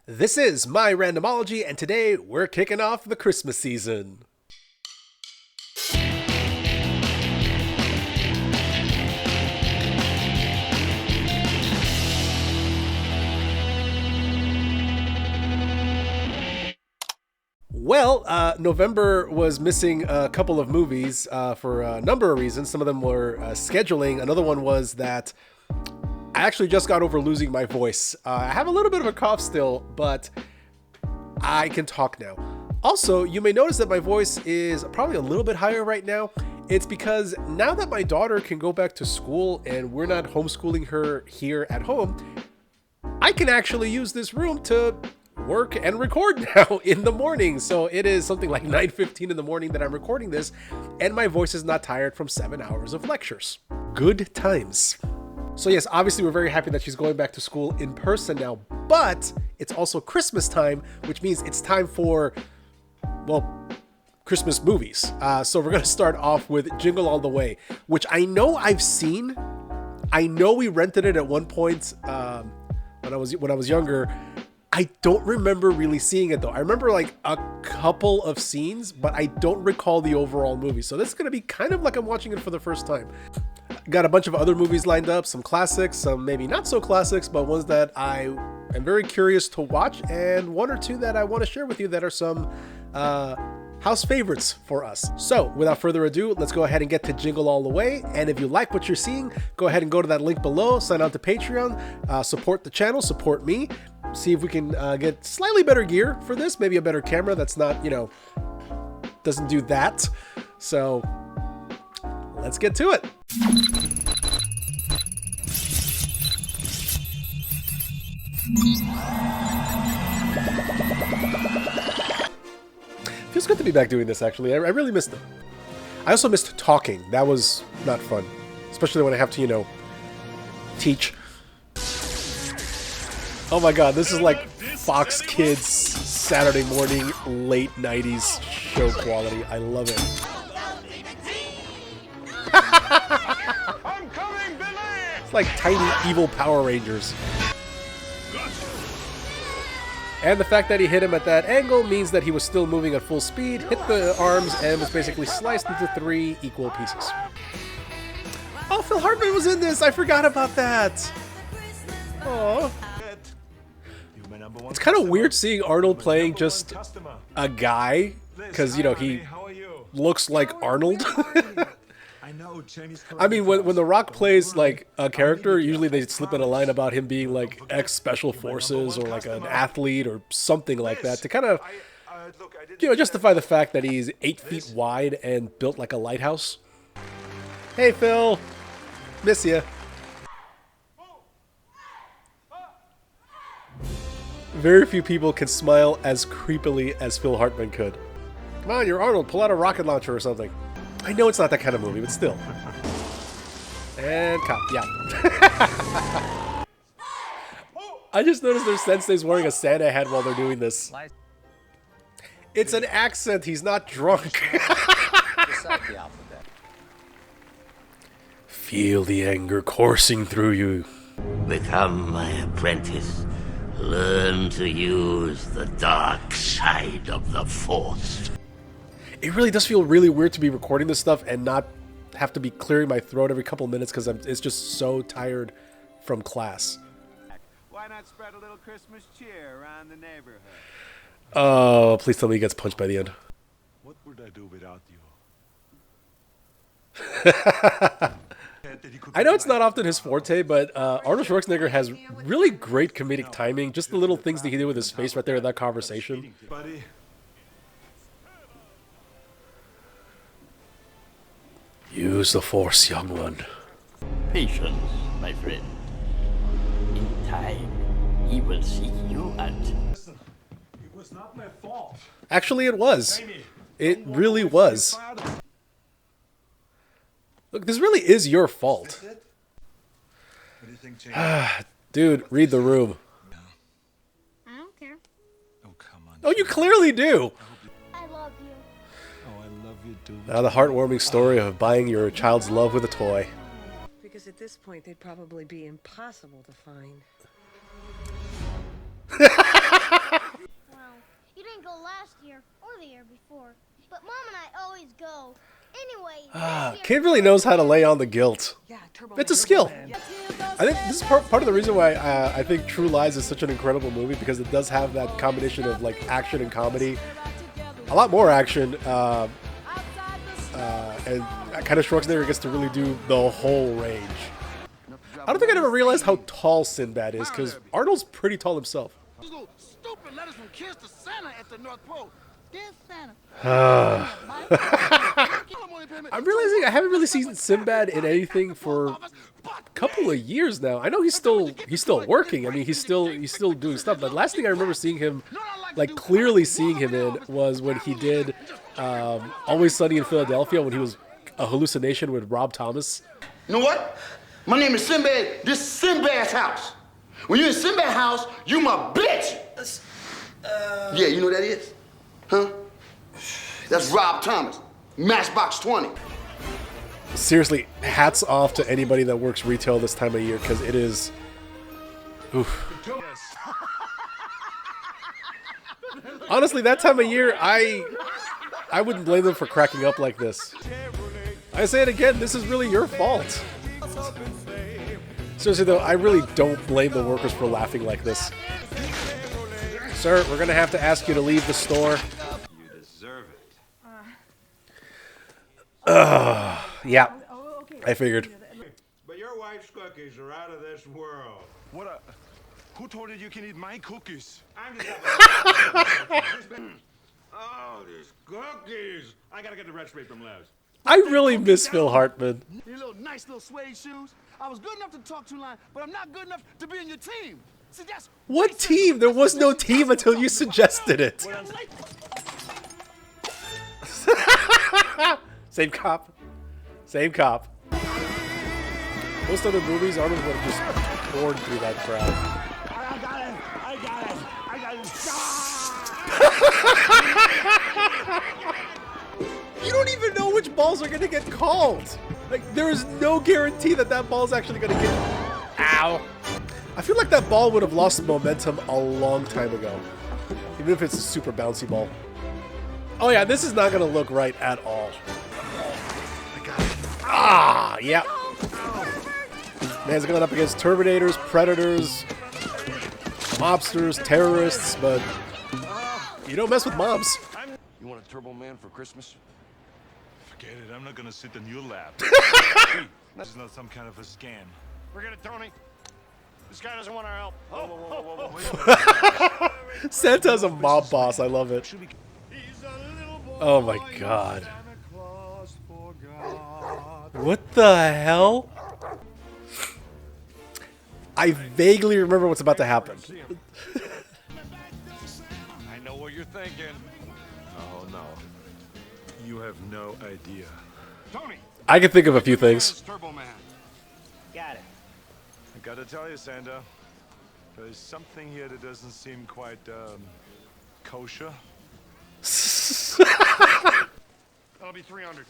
This is my Randomology, and today we're kicking off the Christmas season. Well, November was missing a couple of movies for a number of reasons. Some of them were scheduling. Another one was that I actually just got over losing my voice. I have a little bit of a cough still, but I can talk now. Also, you may notice that my voice is probably a little bit higher right now. It's because now that my daughter can go back to school and we're not homeschooling her here at home, I can actually use this room to work and record now in the morning. So it is something like 9:15 in the morning that I'm recording this, and my voice is not tired from 7 hours of lectures. Good times. So yes, obviously we're very happy that she's going back to school in person now, but it's also Christmas time, which means it's time for, well, Christmas movies. So we're gonna start off with Jingle All the Way, which I know I've seen. I know we rented it at one point when I was younger. I don't remember really seeing it though. I remember like a couple of scenes, but I don't recall the overall movie. So this is gonna be kind of like I'm watching it for the first time. Got a bunch of other movies lined up, some classics, some maybe not so classics, but ones that I am very curious to watch, and one or two that I want to share with you that are some house favorites for us. So without further ado, let's go ahead and get to Jingle All the Way. And if you like what you're seeing, go ahead and go to that link below, sign on to Patreon, support the channel, support me, see if we can get slightly better gear for this, maybe a better camera that's not, doesn't do that. So let's get to it. Feels good to be back doing this, actually. I really missed it. I also missed talking. That was not fun. Especially when I have to, teach. Oh my god, this is like Fox Kids Saturday morning, late 90s show quality. I love it. It's like tiny evil Power Rangers. And the fact that he hit him at that angle means that he was still moving at full speed, hit the arms, and was basically sliced into 3 equal pieces. Oh, Phil Hartman was in this! I forgot about that! Oh. It's kind of weird seeing Arnold playing just a guy, because, he looks like Arnold. I mean, when The Rock plays, like, a character, usually they slip in a line about him being, like, ex-special forces or, like, an athlete or something like that to kind of, justify the fact that he's 8 feet wide and built like a lighthouse. Hey, Phil. Miss ya. Very few people can smile as creepily as Phil Hartman could. Come on, you're Arnold. Pull out a rocket launcher or something. I know it's not that kind of movie, but still. And cop, yeah. I just noticed their sensei's wearing a Santa hat while they're doing this. It's an accent, he's not drunk. Feel the anger coursing through you. Become my apprentice. Learn to use the dark side of the Force. It really does feel really weird to be recording this stuff and not have to be clearing my throat every couple minutes because it's just so tired from class. Why not spread a little Christmas cheer around the neighborhood? Oh, please tell me he gets punched by the end. What would I do without you? I know it's not often his forte, but Arnold Schwarzenegger has really great comedic timing. Just the little things that he did with his face right there in that conversation. Buddy. Use the Force, young one. Patience, my friend. In time, he will seek you out. Listen, it was not my fault. Actually, it was. It really was. Look, this really is your fault. Dude, read the room. I don't care. Oh, come on. Oh, you clearly do. I love you. Oh, I love you too. Now the heartwarming story of buying your child's love with a toy. Because at this point, they'd probably be impossible to find. but Mom and I always go. Anyway, Kid really knows how to lay on the guilt. Yeah, Turbo It's a Man, skill. Turbo Man. I think this is part of the reason why I think True Lies is such an incredible movie, because it does have that combination of like action and comedy. A lot more action, and kind of Schwarzenegger gets to really do the whole range. I don't think I ever realized how tall Sinbad is, because Arnold's pretty tall himself. Stupid letters from kids to Santa at the North Pole. Dear Santa. I'm realizing I haven't really seen Sinbad in anything for a couple of years now. I know he's still working. I mean, he's still doing stuff. But last thing I remember seeing him, like clearly seeing him in, was when he did Always Sunny in Philadelphia, when he was a hallucination with Rob Thomas. You know what? My name is Sinbad. This is Sinbad's house. When you're in Sinbad's house, you my bitch. Yeah, you know what that is? Huh? That's Rob Thomas. Matchbox 20. Seriously, hats off to anybody that works retail this time of year, because it is... Oof. Honestly, that time of year, I wouldn't blame them for cracking up like this. I say it again, this is really your fault. Seriously though, I really don't blame the workers for laughing like this. Sir, we're gonna have to ask you to leave the store. You deserve it. Yeah, I figured. But your wife's cookies are out of this world. Who told you you can eat my cookies? I'm just Oh, these cookies. I gotta get the recipe from Les. I really miss Phil Hartman. Your little nice little suede shoes. I was good enough to talk to line, but I'm not good enough to be in your team. See, that's What team? There was no team until you suggested it. Same cop. Same cop. Most other movies, Arnold would have just poured through that crowd. I got it. You don't even know which balls are gonna get called. Like, there is no guarantee that that ball's actually gonna get... Ow. I feel like that ball would have lost momentum a long time ago. Even if it's a super bouncy ball. Oh yeah, this is not gonna look right at all. Ah, yeah. Man's going up against Terminators, Predators, mobsters, terrorists, but you don't mess with mobs. You want a Turbo Man for Christmas? Forget it, I'm not gonna sit in your lap. This is not some kind of a scam. Forget it, Tony. This guy doesn't want our help. Santa's a mob boss. I love it. Oh my god. What the hell? I vaguely remember what's about to happen. I know what you're thinking. Oh no. You have no idea. Tony. I can think of a few things. Turbo Man. Got it. I gotta tell you, Santa, there's something here that doesn't seem quite, kosher. That'll be $300.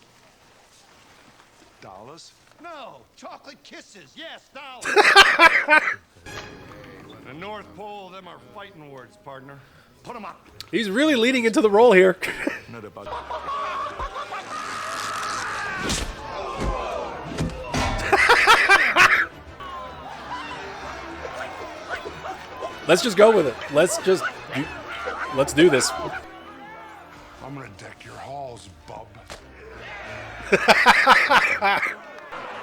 Dollars? No, chocolate kisses. Yes, dollars. The North Pole, them are fighting words, partner. Put them up. He's really leaning into the role here. Not about... Let's just go with it. Let's do this. I'm gonna deck your halls, bub.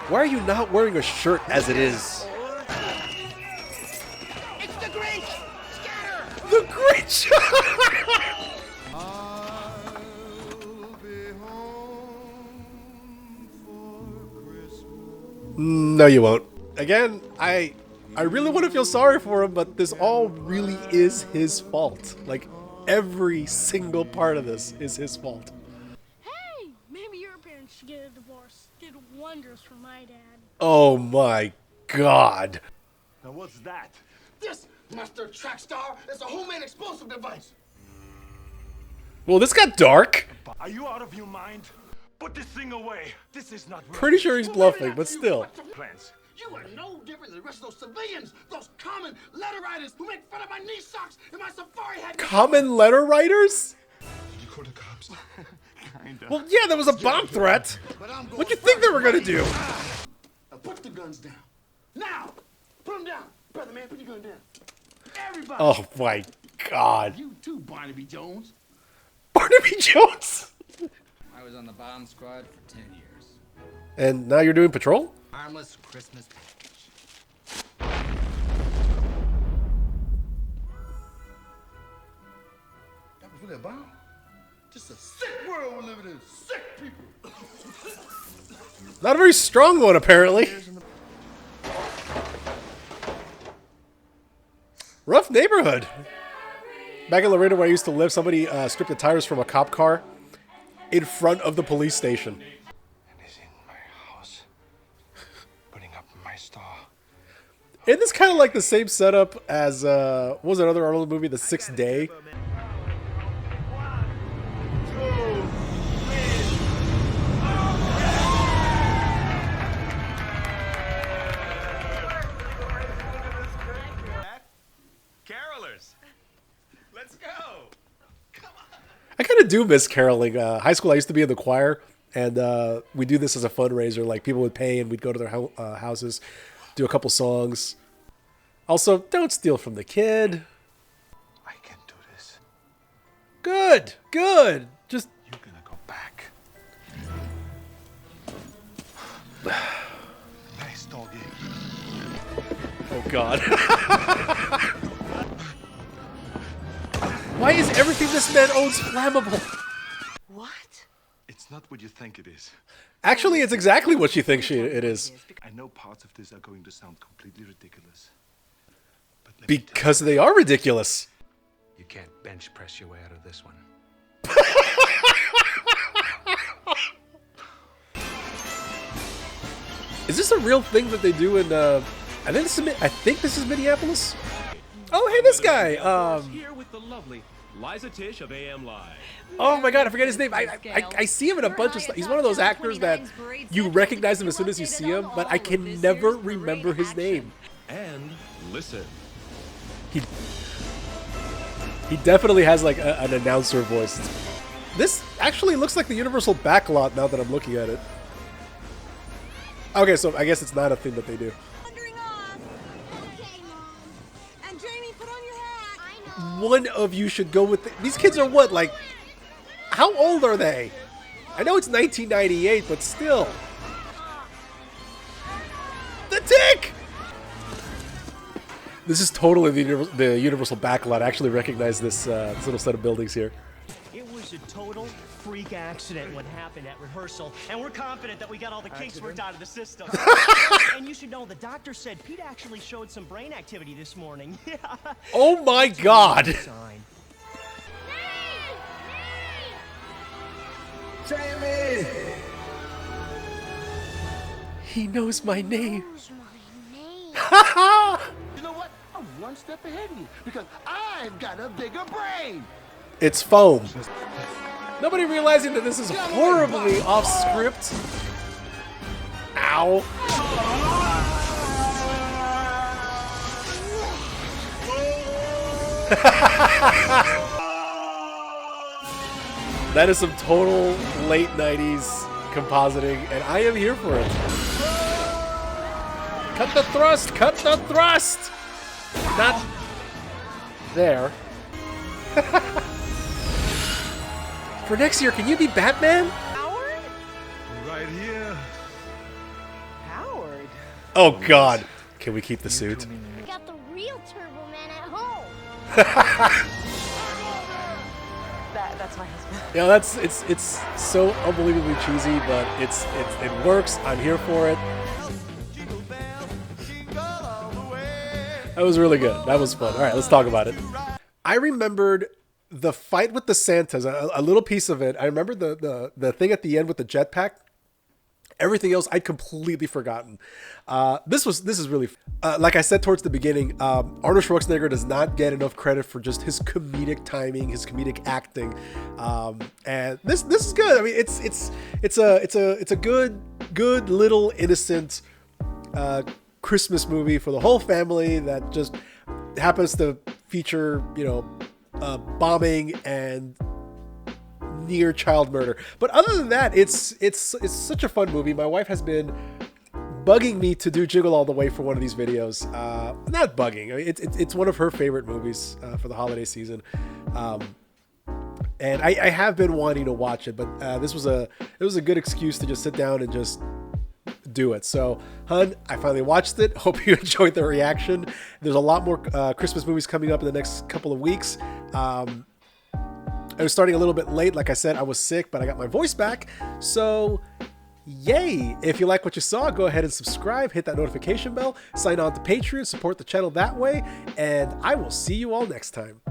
Why are you not wearing a shirt as it is? It's the Grinch! Scatter! The Grinch! No, you won't. Again, I really want to feel sorry for him, but this all really is his fault. Like, every single part of this is his fault. Hey, maybe your parents should get a divorce. Did wonders for my dad. Oh my god. Now what's that? This, Master Trackstar, is a homemade explosive device. Well, this got dark. Are you out of your mind? Put this thing away. This is not Pretty sure he's bluffing, but still. plans. You are no different than the rest of those civilians, those common letter writers who make fun of my knee socks and my safari hat. Common letter writers? You call the cops. Well, yeah, there was a bomb threat. What'd you think they were gonna do? Now put the guns down. Now! Put them down. Brother man, put your gun down. Everybody. Oh my God. You too, Barnaby Jones. Barnaby Jones. I was on the bomb squad for 10 years. And now you're doing patrol? Harmless Christmas package. That was really a bomb. Just a sick world we're living in. Sick people. Not a very strong one, apparently. Rough neighborhood. Back in Laredo, where I used to live, somebody stripped the tires from a cop car in front of the police station. And he's in my house, putting up my store. And this kind of like the same setup as, what was another Arnold movie, The Sixth Day? Carolers, let's go. I kind of do miss caroling. High school, I used to be in the choir, and we do this as a fundraiser. Like, people would pay, and we'd go to their houses, do a couple songs. Also, don't steal from the kid. I can do this. Good, good. Just You're gonna go back. Nice doggy. oh God. Why is everything this man owns flammable? What? It's not what you think it is. Actually, it's exactly what she thinks it is. I know parts of this are going to sound completely ridiculous. But let me tell Because they are ridiculous. You can't bench press your way out of this one. Is this a real thing that they do in, I think this is Minneapolis? Oh, hey, this guy. Here with the lovely Liza Tish of AM Live. Oh my God, I forget his name. I see him in a bunch of stuff. He's one of those actors that you recognize him as soon as you see him, but I can never remember his name. And listen. He definitely has like an announcer voice. This actually looks like the Universal backlot now that I'm looking at it. Okay, so I guess it's not a thing that they do. Wandering off. Okay, Mom. And Jamie, put on your hat. I know. One of you should go with these kids are what, like, how old are they? I know it's 1998, but still. The Tick! This is totally the Universal backlot. I actually recognize this little set of buildings here. It was a total freak accident what happened at rehearsal, and we're confident that we got all the kinks worked out of the system. And you should know, the doctor said Pete actually showed some brain activity this morning. Oh my God! Sign. Jamie! He knows my name. Who's my name? You know what? I'm one step ahead of you because I've got a bigger brain. It's foam. Nobody realizing that this is horribly off script. Ow. That is some total late 90s compositing, and I am here for it. Cut the thrust! Cut the thrust! Not there. For next year, can you be Batman? Howard? right here. Howard? Oh God. Can we keep the suit? We got the real Turbo Man at home. That's my husband. Yeah, it's so unbelievably cheesy, but it works. I'm here for it. That was really good. That was fun. All right, let's talk about it. I remembered the fight with the Santas, a little piece of it. I remember the thing at the end with the jetpack. Everything else I'd completely forgotten. This is really, like I said towards the beginning, Arnold Schwarzenegger does not get enough credit for just his comedic timing, his comedic acting, and this is good. I mean, it's a good little innocent Christmas movie for the whole family that just happens to feature bombing and near child murder. But other than that, it's such a fun movie. My wife has been bugging me to do Jingle All the Way for one of these videos. Not bugging. I mean, it's one of her favorite movies for the holiday season. And I have been wanting to watch it, but it was a good excuse to just sit down and just do it. So, hun, I finally watched it. Hope you enjoyed the reaction. There's a lot more Christmas movies coming up in the next couple of weeks. I was starting a little bit late. Like I said, I was sick, but I got my voice back. So, yay! If you like what you saw, go ahead and subscribe, hit that notification bell, sign on to Patreon, support the channel that way, and I will see you all next time.